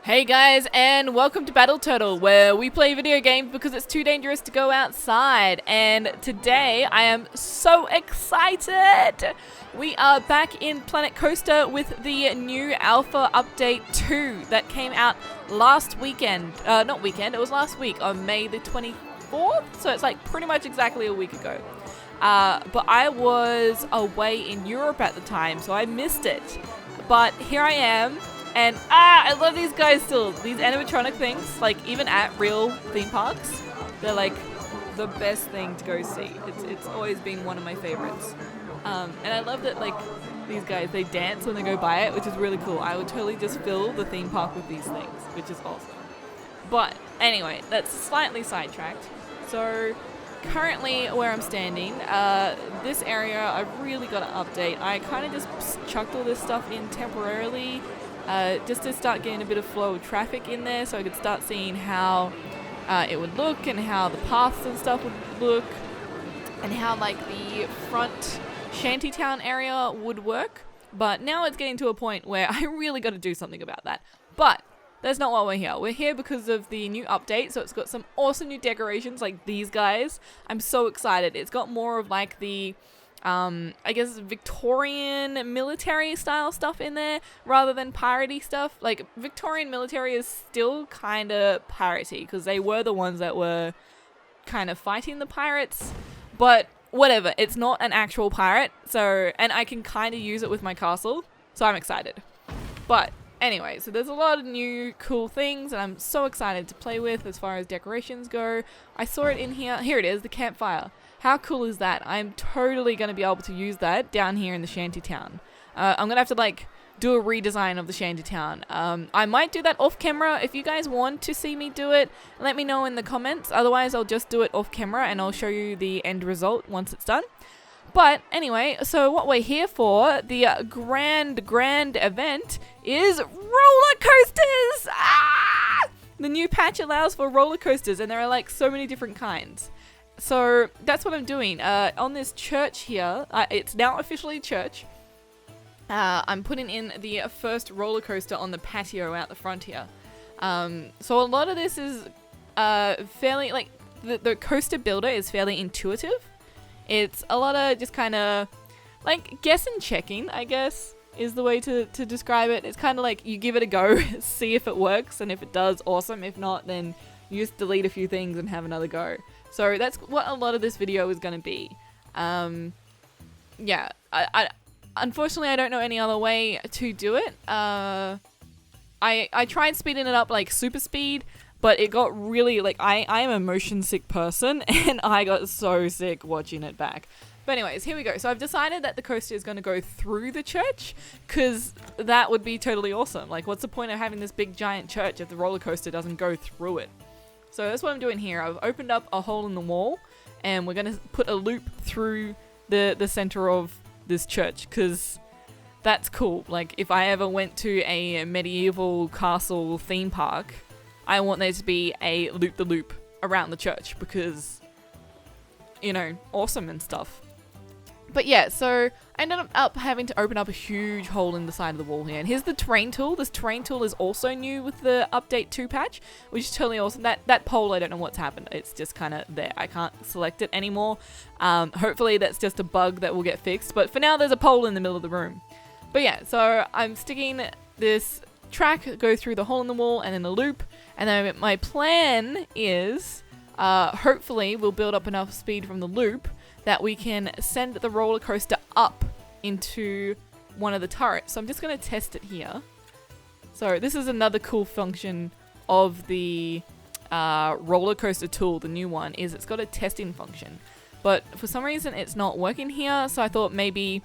Hey guys, and welcome to Battle Turtle, where we play video games because it's too dangerous to go outside. And today I am so excited! We are back in Planet Coaster with the new Alpha Update 2 that came out last weekend. Not weekend, it was last week on May the 24th, so it's like pretty much exactly a week ago. But I was away in Europe at the time, so I missed it. But here I am. And I love these guys still. These animatronic things, like even at real theme parks, they're like the best thing to go see. It's always been one of my favorites. And I love that like these guys, they dance when they go by it, which is really cool. I would totally just fill the theme park with these things, which is awesome. But anyway, that's slightly sidetracked. So currently where I'm standing, this area I've really got to update. I kind of just chucked all this stuff in temporarily. Just to start getting a bit of flow of traffic in there so I could start seeing how it would look and how the paths and stuff would look and how like the front shantytown area would work. But now it's getting to a point where I really got to do something about that. But that's not why we're here. We're here because of the new update, so it's got some awesome new decorations like these guys. I'm so excited. It's got more of like the I guess Victorian military style stuff in there rather than piratey stuff. Like Victorian military is still kind of piratey because they were the ones that were kind of fighting the pirates, but whatever, it's not an actual pirate. So, and I can kind of use it with my castle, so I'm excited. But anyway, so there's a lot of new cool things and I'm so excited to play with as far as decorations go. I saw it in here. Here it is, the campfire. How cool is that? I'm totally going to be able to use that down here in the shantytown. I'm going to have to like do a redesign of the shantytown. I might do that off camera. If you guys want to see me do it, let me know in the comments. Otherwise, I'll just do it off camera and I'll show you the end result once it's done. But anyway, so what we're here for, the grand event, is roller coasters! Ah! The new patch allows for roller coasters and there are like so many different kinds. So that's what I'm doing. On this church here, it's now officially church. I'm putting in the first roller coaster on the patio out the front here. So a lot of this is fairly, like, the coaster builder is fairly intuitive. It's a lot of just kind of, like, guess and checking, I guess, is the way to describe it. It's kind of like you give it a go, see if it works, and if it does, awesome. If not, then you just delete a few things and have another go. So that's what a lot of this video is going to be. Yeah, I unfortunately I don't know any other way to do it. I tried speeding it up like super speed, but it got really like I am a motion sick person and I got so sick watching it back. But anyways, here we go. So I've decided that the coaster is going to go through the church because that would be totally awesome. Like, what's the point of having this big giant church if the roller coaster doesn't go through it? So that's what I'm doing here. I've opened up a hole in the wall and we're going to put a loop through the center of this church because that's cool. Like if I ever went to a medieval castle theme park, I want there to be a loop-the-loop around the church because, you know, awesome and stuff. But yeah, so I ended up having to open up a huge hole in the side of the wall here. And here's the terrain tool. This terrain tool is also new with the Update 2 patch, which is totally awesome. That pole, I don't know what's happened. It's just kind of there. I can't select it anymore. Hopefully that's just a bug that will get fixed. But for now, there's a pole in the middle of the room. But yeah, so I'm sticking this track, go through the hole in the wall and then the loop. And then my plan is, hopefully we'll build up enough speed from the loop that we can send the roller coaster up into one of the turrets. So I'm just going to test it here. So this is another cool function of the roller coaster tool, the new one, is it's got a testing function. But for some reason it's not working here, so I thought maybe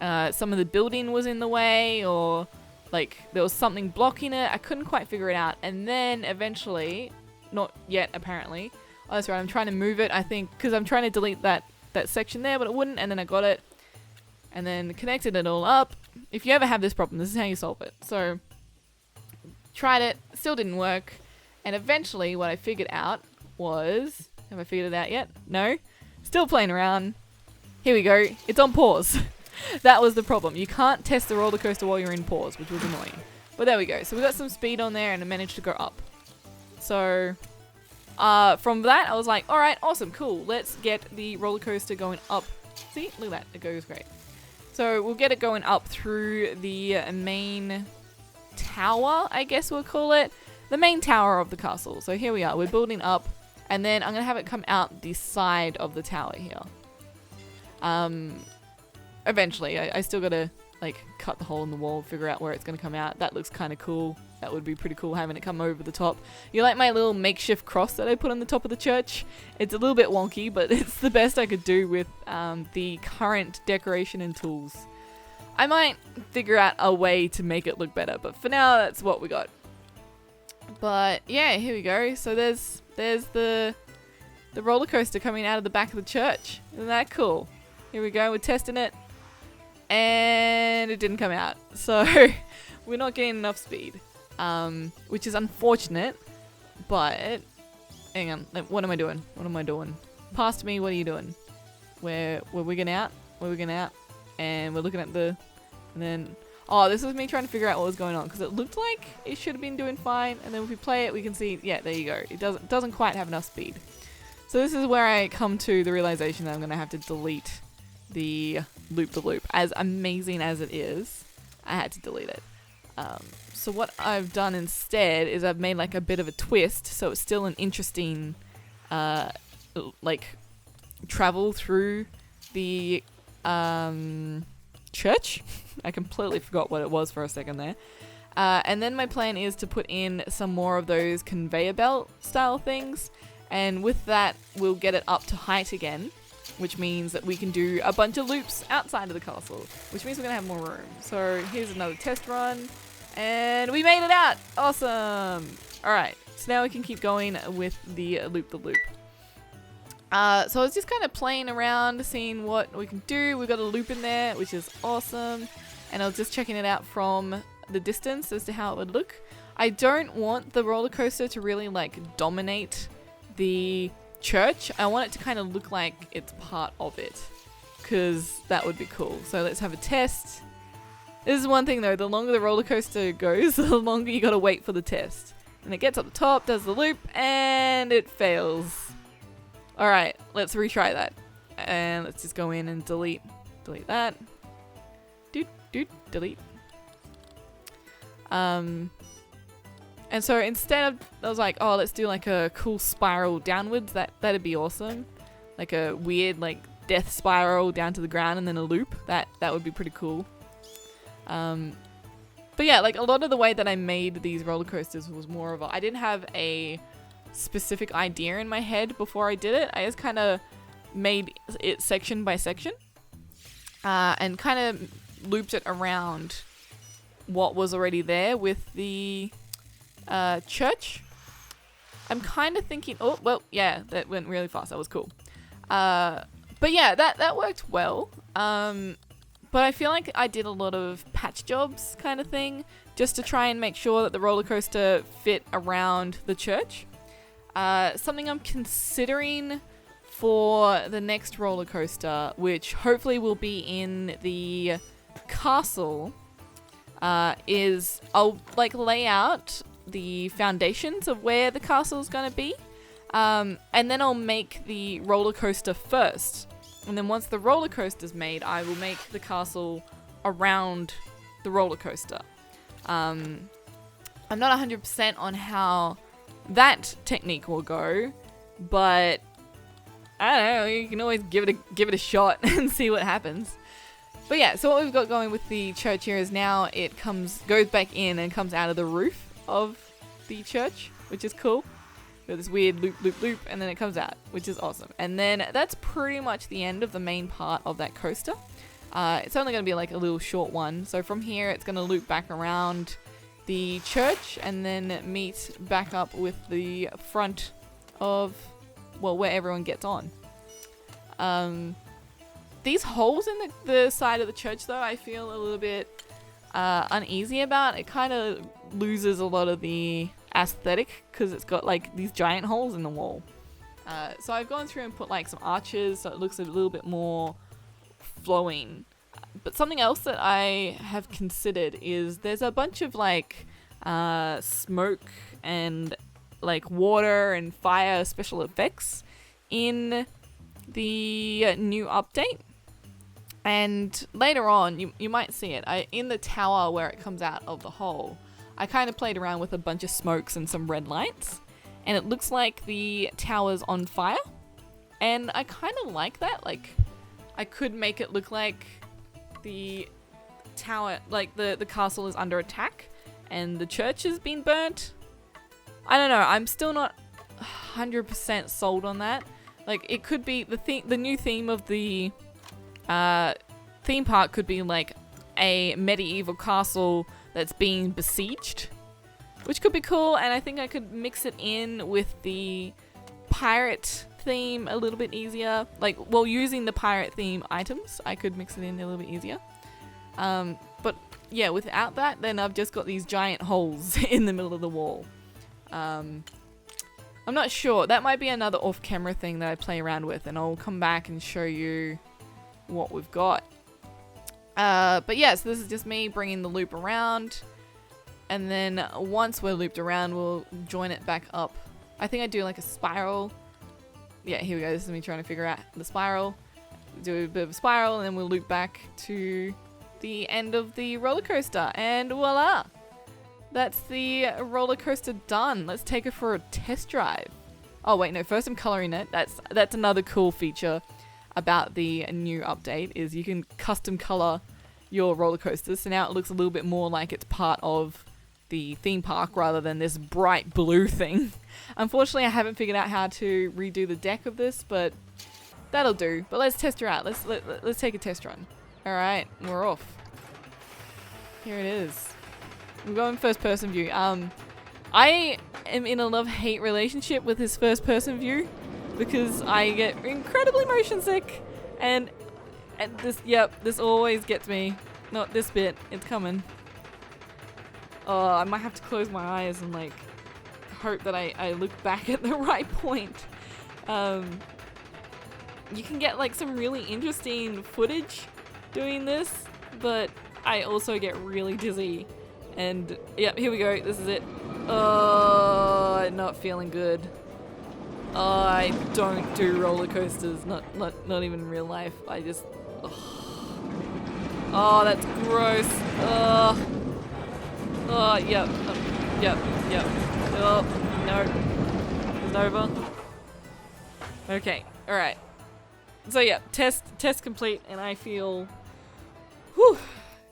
some of the building was in the way or like there was something blocking it. I couldn't quite figure it out. And then eventually, not yet apparently, oh that's right, I'm trying to move it I think because I'm trying to delete that section there, but it wouldn't, and then I got it and then connected it all up. If you ever have this problem, this is how you solve it. So tried it, still didn't work, and eventually what I figured out was, have I figured it out yet? No, still playing around. Here we go, it's on pause. That was the problem. You can't test the roller coaster while you're in pause, which was annoying. But there we go. So we got some speed on there and it managed to go up. So from that, I was like, all right, awesome, cool. Let's get the roller coaster going up. See, look at that. It goes great. So we'll get it going up through the main tower, I guess we'll call it. The main tower of the castle. So here we are. We're building up. And then I'm going to have it come out the side of the tower here. Eventually. I still got to like cut the hole in the wall, figure out where it's going to come out. That looks kind of cool. That would be pretty cool having it come over the top. You like my little makeshift cross that I put on the top of the church? It's a little bit wonky, but it's the best I could do with the current decoration and tools. I might figure out a way to make it look better, but for now, that's what we got. But yeah, here we go. So there's the roller coaster coming out of the back of the church. Isn't that cool? Here we go. We're testing it. And it didn't come out. So we're not getting enough speed. Which is unfortunate. But hang on. What am I doing? What am I doing? Past me, what are you doing? We're wigging out. We're wigging out. And we're looking at the... And then... Oh, this was me trying to figure out what was going on. Because it looked like it should have been doing fine. And then if we play it, we can see... Yeah, there you go. It doesn't quite have enough speed. So this is where I come to the realization that I'm going to have to delete the loop-the-loop. As amazing as it is, I had to delete it. So what I've done instead is I've made like a bit of a twist. So it's still an interesting... like travel through the... church. I completely forgot what it was for a second there. And then my plan is to put in some more of those conveyor belt style things. And with that, we'll get it up to height again, which means that we can do a bunch of loops outside of the castle, which means we're going to have more room. So here's another test run. And we made it out! Awesome! Alright, so now we can keep going with the loop-the-loop. So I was just kind of playing around, seeing what we can do. We've got a loop in there, which is awesome. And I was just checking it out from the distance as to how it would look. I don't want the roller coaster to really like dominate the church. I want it to kind of look like it's part of it, because that would be cool. So let's have a test. This is one thing though, the longer the roller coaster goes, the longer you gotta wait for the test. And it gets up the top, does the loop, and it fails. Alright, let's retry that. And let's just go in and delete that. Delete. And so instead of, I was like, oh, let's do like a cool spiral downwards. That'd be awesome. Like a weird like death spiral down to the ground and then a loop. That would be pretty cool. But yeah, like a lot of the way that I made these roller coasters was more of a, I didn't have a specific idea in my head before I did it. I just kind of made it section by section. And kind of looped it around what was already there with the church. I'm kind of thinking, oh, well, yeah, that went really fast. That was cool. But yeah, that worked well. But I feel like I did a lot of patch jobs kind of thing just to try and make sure that the roller coaster fit around the church. Something I'm considering for the next roller coaster, which hopefully will be in the castle, is I'll like lay out the foundations of where the castle is going to be, and then I'll make the roller coaster first, and then once the roller coaster's made, I will make the castle around the roller coaster. I'm not 100% on how that technique will go, but I don't know, you can always give it a shot and see what happens. But yeah, so what we've got going with the church here is now it goes back in and comes out of the roof of the church, which is cool. Got this weird loop, and then it comes out, which is awesome. And then that's pretty much the end of the main part of that coaster. It's only going to be like a little short one. So from here, it's going to loop back around the church and then meet back up with the front of, well, where everyone gets on. These holes in the side of the church, though, I feel a little bit uneasy about. It kind of loses a lot of the aesthetic because it's got like these giant holes in the wall. So I've gone through and put like some arches so it looks a little bit more flowing. But something else that I have considered is there's a bunch of like smoke and like water and fire special effects in the new update. And later on, you might see it. In the tower where it comes out of the hole, I kind of played around with a bunch of smokes and some red lights. And it looks like the tower's on fire. And I kind of like that. Like, I could make it look like the tower, like the castle is under attack and the church has been burnt. I don't know. I'm still not 100% sold on that. Like, it could be the new theme of the theme park could be like a medieval castle that's being besieged, which could be cool. And I think I could mix it in with the pirate theme a little bit easier. Like, well, using the pirate theme items, I could mix it in a little bit easier. But yeah, without that, then I've just got these giant holes in the middle of the wall. I'm not sure. That might be another off-camera thing that I play around with, and I'll come back and show you what we've got. But yeah, so this is just me bringing the loop around, and then once we're looped around, we'll join it back up. I think I do like a spiral. Yeah, here we go. This is me trying to figure out the spiral. Do a bit of a spiral, and then we'll loop back to the end of the roller coaster, and voila! That's the roller coaster done. Let's take it for a test drive. Oh wait, no, first I'm coloring it. That's another cool feature about the new update, is you can custom color your roller coasters. So now it looks a little bit more like it's part of the theme park rather than this bright blue thing. Unfortunately, I haven't figured out how to redo the deck of this, but that'll do. But let's test her out. Let's take a test run. All right, we're off. Here it is. We're going first person view. I am in a love-hate relationship with this first person view because I get incredibly motion sick, and this always gets me. Not this bit. It's coming. Oh, I might have to close my eyes and like hope that I look back at the right point. You can get like some really interesting footage doing this, but I also get really dizzy. And yeah, here we go. This is it. Oh, not feeling good. Oh, I don't do roller coasters. Not even in real life. I just. Oh, that's gross. Oh, yep. Oh, no. It's over. Okay. All right. So yeah, test complete, and I feel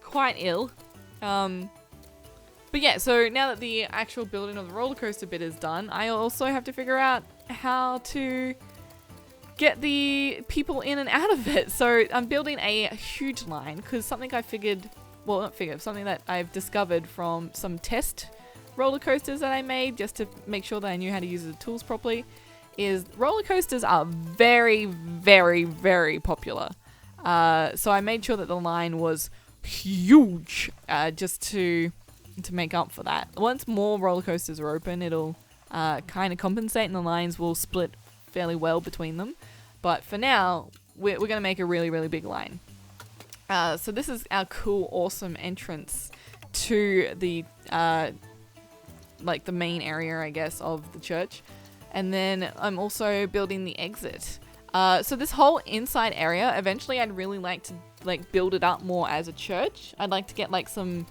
quite ill. But yeah, so now that the actual building of the roller coaster bit is done, I also have to figure out how to get the people in and out of it. So I'm building a huge line because something that I've discovered from some test roller coasters that I made just to make sure that I knew how to use the tools properly is roller coasters are very, very, very popular. So I made sure that the line was huge just to make up for that. Once more roller coasters are open, it'll kind of compensate and the lines will split fairly well between them. But for now, we're going to make a really, really big line. So this is our cool, awesome entrance to the like the main area, I guess, of the church. And then I'm also building the exit. So this whole inside area, eventually I'd really like to like build it up more as a church. I'd like to get like some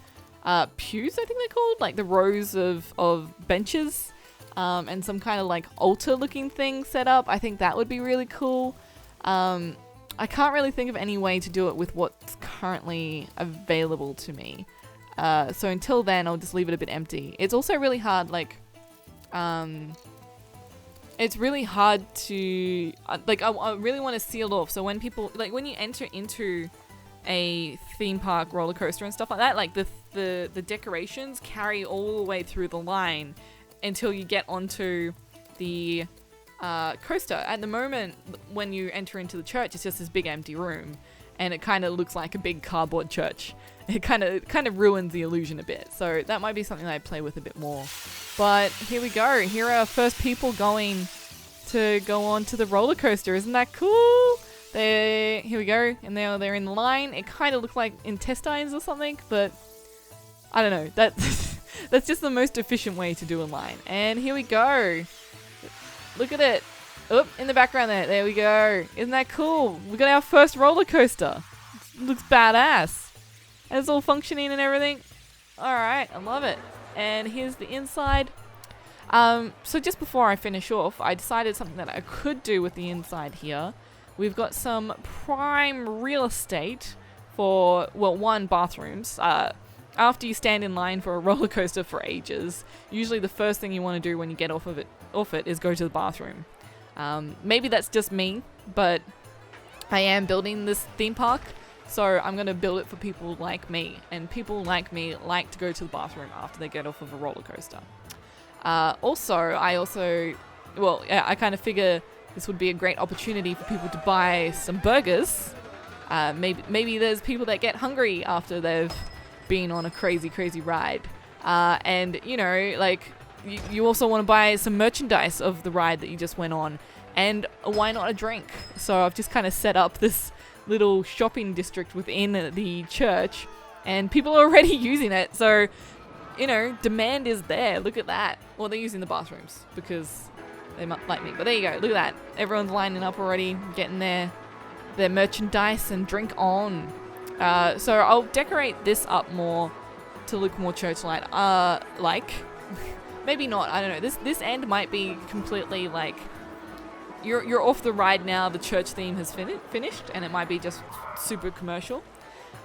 pews, I think they're called, like the rows of benches, and some kind of like altar looking thing set up. I think that would be really cool. I can't really think of any way to do it with what's currently available to me. So until then, I'll just leave it a bit empty. It's also really hard, like, it's really hard to, like, I really want to seal off. So when people, like, when you enter into a theme park roller coaster and stuff like that, like the decorations carry all the way through the line until you get onto the coaster. At the moment, when you enter into the church, it's just this big empty room, and it kind of looks like a big cardboard church. It kind of ruins the illusion a bit. So that might be something that I play with a bit more. But here we go. Here are our first people going to go on to the roller coaster. Isn't that cool? Here we go. And they're in line. It kind of looks like intestines or something, but I don't know. That's just the most efficient way to do a line. And here we go. Look at it. Oop, in the background there. There we go. Isn't that cool? We got our first roller coaster. It looks badass. And it's all functioning and everything. Alright, I love it. And here's the inside. So just before I finish off, I decided something that I could do with the inside here. We've got some prime real estate for, well, one, bathrooms. After you stand in line for a roller coaster for ages, usually the first thing you want to do when you get off it is go to the bathroom. Maybe that's just me, but I am building this theme park, so I'm going to build it for people like me. And people like me like to go to the bathroom after they get off of a roller coaster. I kind of figure this would be a great opportunity for people to buy some burgers. Maybe there's people that get hungry after they've been on a crazy ride. And, you know, like, you also want to buy some merchandise of the ride that you just went on. And why not a drink? So I've just kind of set up this little shopping district within the church, and people are already using it. So, you know, demand is there. Look at that. Well, they're using the bathrooms because they might like me. But there you go. Look at that. Everyone's lining up already, getting their merchandise and drink on. So I'll decorate this up more to look more church-like. Maybe not. I don't know. This end might be completely like you're off the ride now. The church theme has finished, and it might be just super commercial.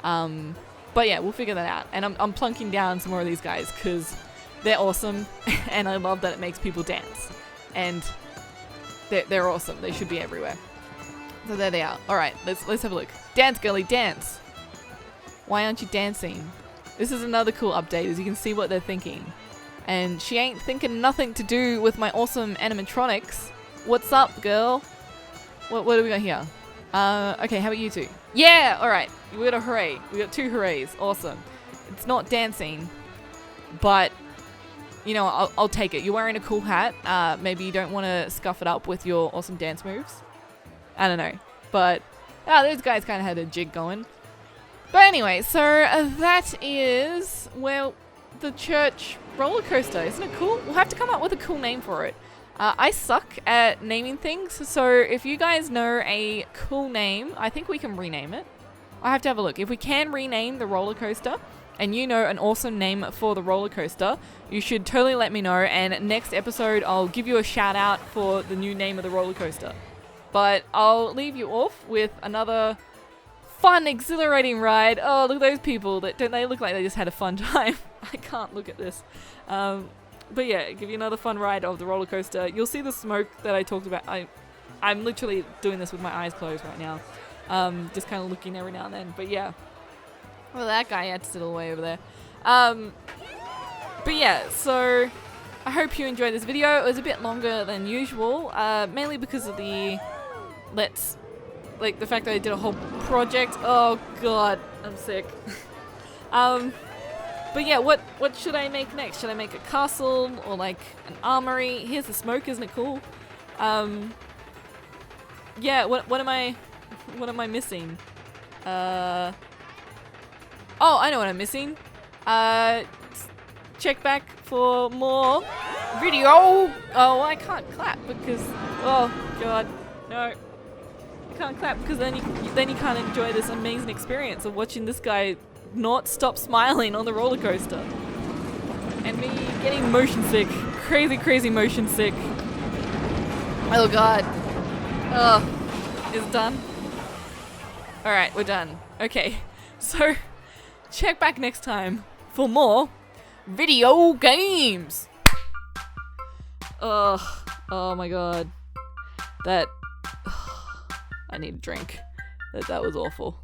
But yeah, we'll figure that out. And I'm plunking down some more of these guys because they're awesome, and I love that it makes people dance. And they're awesome. They should be everywhere. So there they are. All right, let's have a look. Dance, girly, dance. Why aren't you dancing? This is another cool update, as you can see what they're thinking. And she ain't thinking nothing to do with my awesome animatronics. What's up, girl? What do we got here? Okay, how about you two? Yeah, alright. We got a hooray. We got 2 hoorays. Awesome. It's not dancing, but, you know, I'll take it. You're wearing a cool hat. Maybe you don't want to scuff it up with your awesome dance moves. I don't know. But, those guys kind of had a jig going. But anyway, so that is, well, the church roller coaster. Isn't it cool? We'll have to come up with a cool name for it. I suck at naming things, so if you guys know a cool name, I think we can rename it. I have to have a look. If we can rename the roller coaster, and you know an awesome name for the roller coaster, you should totally let me know, and next episode I'll give you a shout out for the new name of the roller coaster. But I'll leave you off with another fun, exhilarating ride. Oh, look at those people. Don't they look like they just had a fun time? I can't look at this. But yeah, give you another fun ride of the roller coaster. You'll see the smoke that I talked about. I'm literally doing this with my eyes closed right now. Just kind of looking every now and then. But yeah. Well, that guy had to sit all the way over there. But yeah, so I hope you enjoyed this video. It was a bit longer than usual, mainly because of the fact that I did a whole project. Oh god, I'm sick. But yeah, what should I make next? Should I make a castle or like an armory? Here's the smoke, isn't it cool? Yeah, what am I missing? Oh, I know what I'm missing. Check back for more video. Oh, I can't clap because, oh god, no. I can't clap because then you can't enjoy this amazing experience of watching this guy not stop smiling on the roller coaster. And me getting motion sick. Crazy motion sick. Oh god. Oh, is it done? Alright, we're done. Okay, so check back next time for more video games. Oh my god. I need a drink. That was awful.